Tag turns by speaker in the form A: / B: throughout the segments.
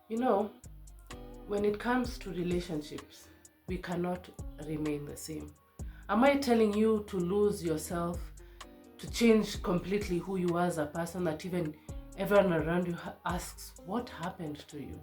A: You know, when it comes to relationships, we cannot remain the same. Am I telling you to lose yourself, to change completely who you are as a person, that even everyone around you asks, what happened to you?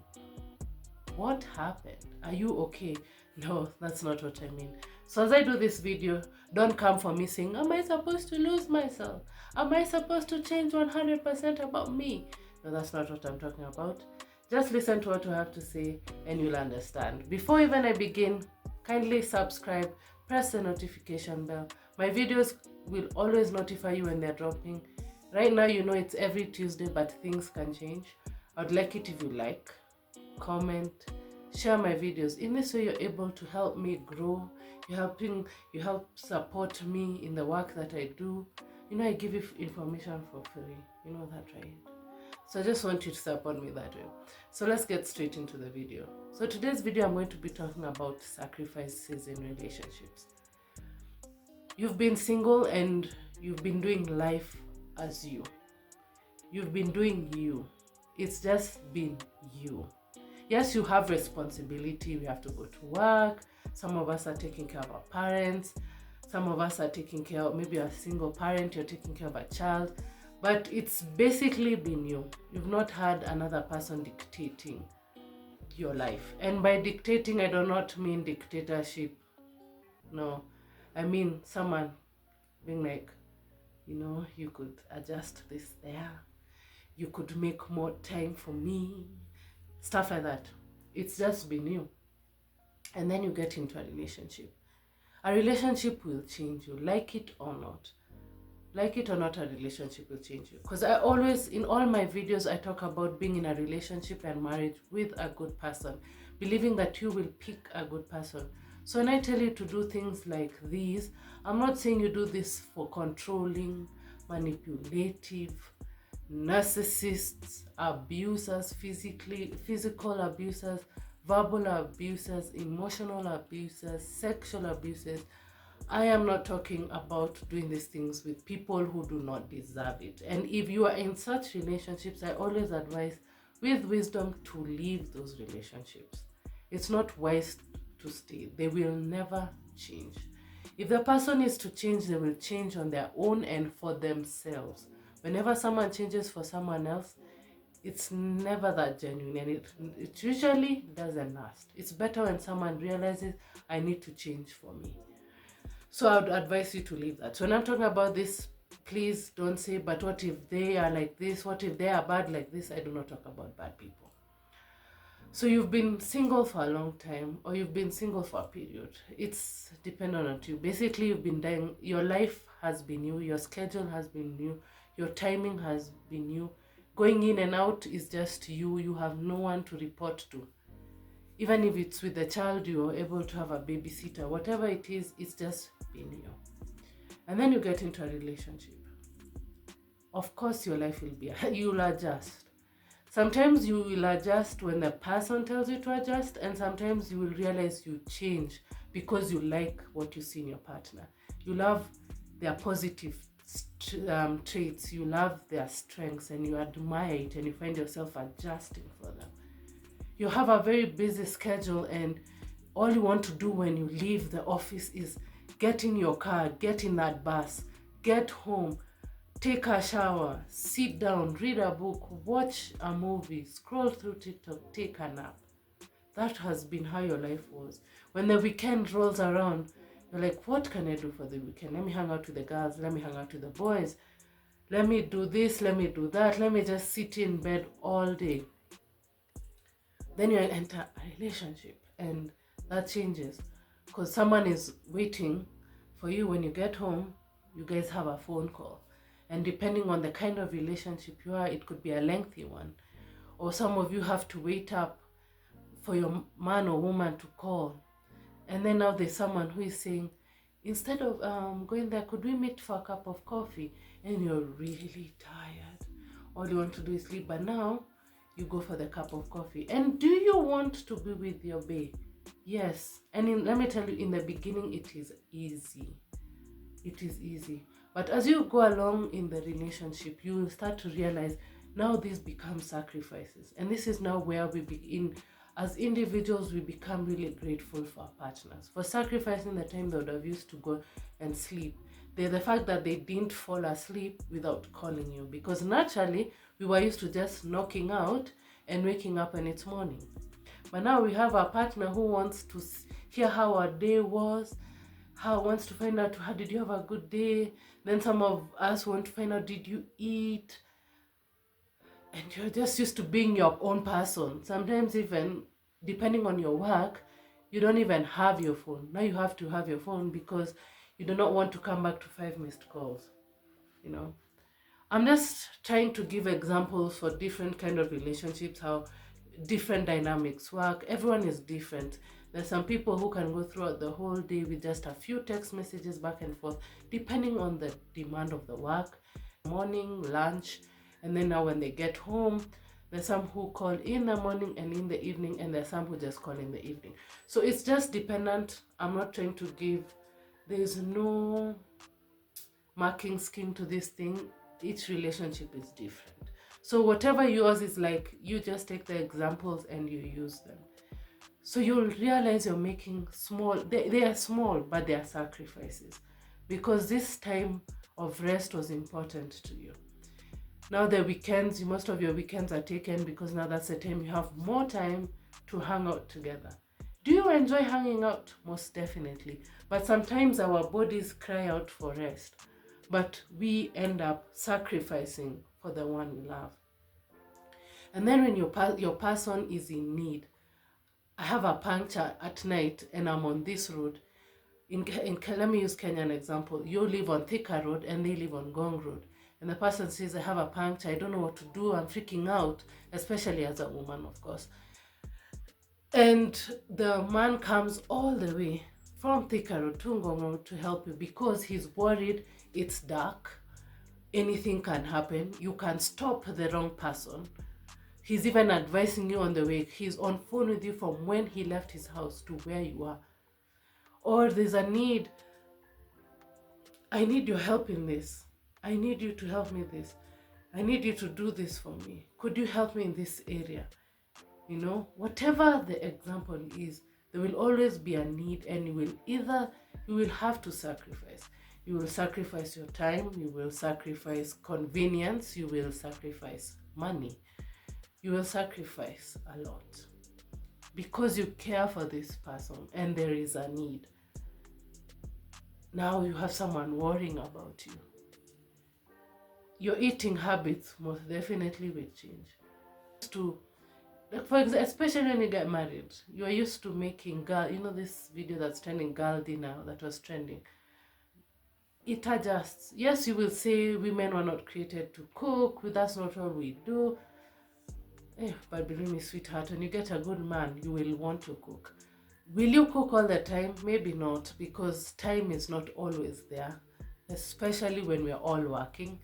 A: What happened? Are you okay? No, that's not what I mean. So as I do this video, don't come for me saying, am I supposed to lose myself? Am I supposed to change 100% about me? No, that's not what I'm talking about. Just listen to what I have to say and you'll understand. Before even I begin, kindly subscribe, press the notification bell. My videos will always notify you when they're dropping. Right now, you know it's every Tuesday, but things can change. I'd like it if you like, comment, share my videos. In this way, you're able to help me grow. You help support me in the work that I do. You know, I give you information for free. You know that, right? So I just want you to support me that way. So let's get straight into the video. So today's video, I'm going to be talking about sacrifices in relationships. You've been single and you've been doing life as you. You've been doing you. It's just been you. Yes, you have responsibility. We have to go to work. Some of us are taking care of our parents. Some of us are taking care of, maybe a single parent, you're taking care of a child. But it's basically been you. You've not had another person dictating your life. And by dictating, I do not mean dictatorship. No, I mean someone being like, you know, you could adjust this there. You could make more time for me. Stuff like that. It's just been you. And then you get into a relationship. A relationship will change you, like it or not. Like it or not, a relationship will change you. Because I always, in all my videos, I talk about being in a relationship and marriage with a good person, believing that you will pick a good person. So when I tell you to do things like these, I'm not saying you do this for controlling, manipulative, narcissists, abusers, physical abusers, verbal abusers, emotional abusers, sexual abusers. I am not talking about doing these things with people who do not deserve it. And if you are in such relationships, I always advise with wisdom to leave those relationships. It's not wise to stay. They will never change. If the person is to change, they will change on their own and for themselves. Whenever someone changes for someone else, it's never that genuine, and it usually doesn't last. It's better when someone realizes, I need to change for me. So I would advise you to leave that. So when I'm talking about this, please don't say, but what if they are like this? What if they are bad like this? I do not talk about bad people. So you've been single for a long time, or you've been single for a period. It's dependent on you. Basically, you've been dying. Your life has been you. Your schedule has been you. Your timing has been you. Going in and out is just you. You have no one to report to. Even if it's with the child, you're able to have a babysitter. Whatever it is, it's just been you. And then you get into a relationship. Of course, your life will be, you'll adjust. Sometimes you will adjust when the person tells you to adjust, and sometimes you will realize you change because you like what you see in your partner. You love their positive traits, you love their strengths, and you admire it, and you find yourself adjusting for them. You have a very busy schedule, and all you want to do when you leave the office is get in your car, get in that bus, get home, take a shower, sit down, read a book, watch a movie, scroll through TikTok, take a nap. That has been how your life was. When the weekend rolls around, you're like, what can I do for the weekend? Let me hang out with the girls, let me hang out with the boys, let me do this, let me do that, let me just sit in bed all day. Then you enter a relationship, and that changes because someone is waiting for you when you get home. You guys have a phone call, and depending on the kind of relationship you are, it could be a lengthy one, or some of you have to wait up for your man or woman to call. And then now there's someone who is saying, instead of going there, could we meet for a cup of coffee? And you're really tired, all you want to do is sleep, but now you go for the cup of coffee. And do you want to be with your babe? Yes. And let me tell you, in the beginning, it is easy. It is easy. But as you go along in the relationship, you will start to realize Now these become sacrifices. And this is now where we begin, as individuals, we become really grateful for our partners for sacrificing the time they would have used to go and sleep. The fact that they didn't fall asleep without calling you, because naturally we were used to just knocking out and waking up when it's morning. But now we have a partner who wants to hear how our day was, how wants to find out, how did you have a good day? Then some of us want to find out, did you eat? And you're just used to being your own person. Sometimes even depending on your work, you don't even have your phone. Now you have to have your phone because you do not want to come back to 5 missed calls. I'm just trying to give examples for different kind of relationships, how different dynamics work. Everyone is different. There's some people who can go throughout the whole day with just a few text messages back and forth, depending on the demand of the work, morning, lunch, and then now when they get home. There's some who call in the morning and in the evening, and there's some who just call in the evening. So it's just dependent. I'm not trying to give, there's no marking scheme to this thing. Each relationship is different. So whatever yours is like, you just take the examples and you use them. So you'll realize you're making small, they are small, but they are sacrifices, because this time of rest was important to you. Now the weekends, most of your weekends are taken because now that's the time you have more time to hang out together. Do you enjoy hanging out? Most definitely. But sometimes our bodies cry out for rest, but we end up sacrificing for the one we love. And then when your person is in need, I have a puncture at night and I'm on this road. Let me use Kenyan example. You live on Thika Road and they live on Gong Road. And the person says, I have a puncture, I don't know what to do, I'm freaking out, especially as a woman, of course. And the man comes all the way from Thika Road to Ngong Road to help you because he's worried. It's dark, anything can happen, you can stop the wrong person. He's even advising you on the way. He's on phone with you from when he left his house to where you are. Or there's a need, I need your help in this. I need you to help me this. I need you to do this for me. Could you help me in this area? Whatever the example is, there will always be a need, and you will have to sacrifice. You will sacrifice your time, you will sacrifice convenience, you will sacrifice money. You will sacrifice a lot because you care for this person and there is a need. Now you have someone worrying about you. Your eating habits most definitely will change. For example, especially when you get married, you are used to making this video that's trending, girl dinner, that was trending. It adjusts. Yes, you will say women were not created to cook, that's not all we do. But believe me, sweetheart, when you get a good man, you will want to cook. Will you cook all the time? Maybe not, because time is not always there, especially when we're all working.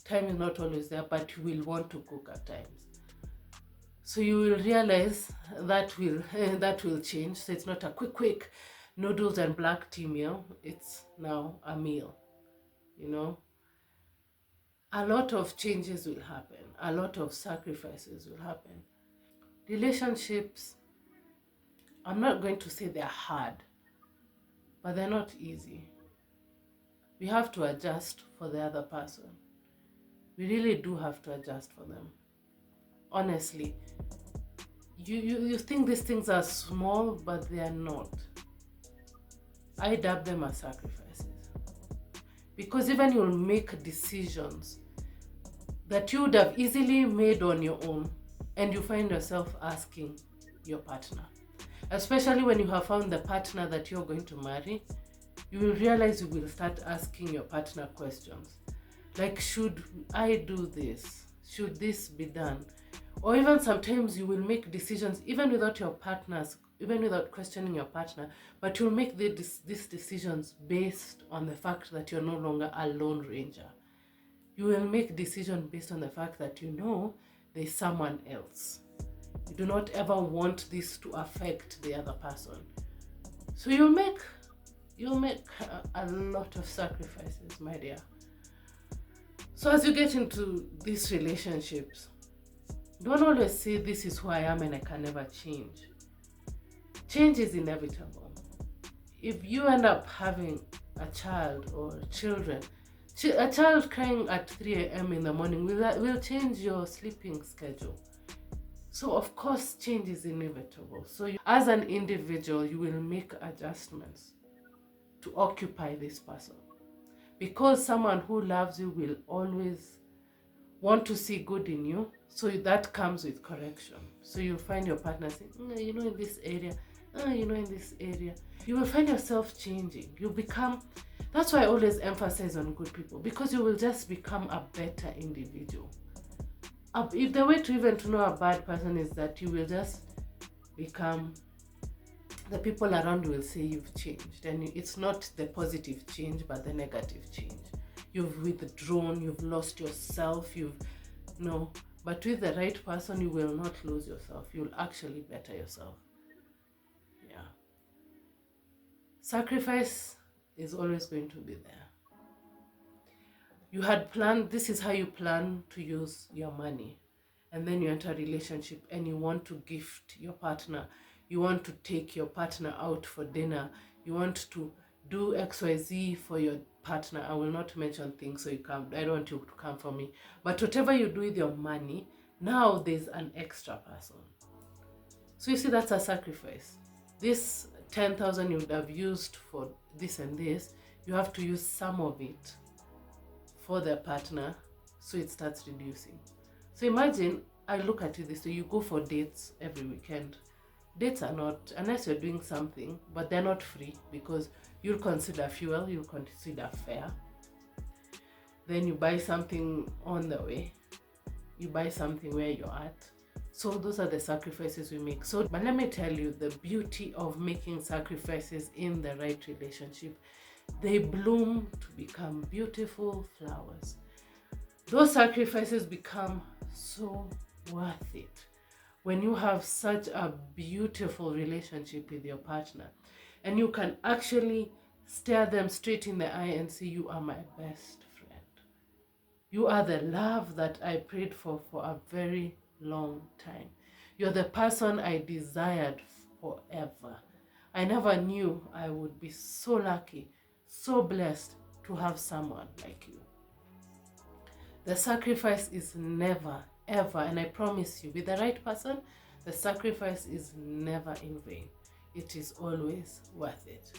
A: Time is not always there, but you will want to cook at times. So you will realize that will change. So it's not a quick noodles and black tea meal. It's now a meal. A lot of changes will happen. A lot of sacrifices will happen. Relationships, I'm not going to say they're hard, but they're not easy. We have to adjust for the other person. We really do have to adjust for them. Honestly, you think these things are small, but they are not. I dub them as sacrifices. Because even you'll make decisions that you would have easily made on your own, and you find yourself asking your partner. Especially when you have found the partner that you're going to marry, you will realize you will start asking your partner questions. Like, should I do this? Should this be done? Or even sometimes you will make decisions even without questioning your partner, but you'll make these decisions based on the fact that you're no longer a lone ranger. You will make decisions based on the fact that there's someone else. You do not ever want this to affect the other person. So you'll make a lot of sacrifices, my dear. So as you get into these relationships, Don't always say this is who I am and I can never change. Change is inevitable. If you end up having a child or children, a child crying at 3 a.m. in the morning will change your sleeping schedule. So of course change is inevitable. So as an individual, you will make adjustments to occupy this person. Because someone who loves you will always want to see good in you. So that comes with correction. So you'll find your partner saying, in this area, in this area. You will find yourself changing. You become, that's why I always emphasize on good people, because you will just become a better individual. If the way to even to know a bad person is that you will just become, the people around will say you've changed, and it's not the positive change but the negative change. You've withdrawn, you've lost yourself, but with the right person you will not lose yourself, you'll actually better yourself. Sacrifice is always going to be there. You had planned, this is how you plan to use your money, and then you enter a relationship and you want to gift your partner, you want to take your partner out for dinner, you want to do XYZ for your partner. I will not mention things so you come, I don't want you to come for me, but whatever you do with your money, now there's an extra person. So you see, that's a sacrifice. This 10,000 you would have used for this and this, you have to use some of it for the partner, so it starts reducing. So imagine, I look at it this way, you go for dates every weekend. Dates are not, unless you're doing something, but they're not free, because you'll consider fuel, you'll consider fare. Then you buy something on the way, you buy something where you're at. So those are the sacrifices we make. So, but let me tell you, the beauty of making sacrifices in the right relationship, they bloom to become beautiful flowers. Those sacrifices become so worth it when you have such a beautiful relationship with your partner, and you can actually stare them straight in the eye and say, you are my best friend. You are the love that I prayed for a very long time. You're the person I desired forever. I never knew I would be so lucky, so blessed to have someone like you. The sacrifice is never, ever, and I promise you, with the right person, the sacrifice is never in vain. It is always worth it.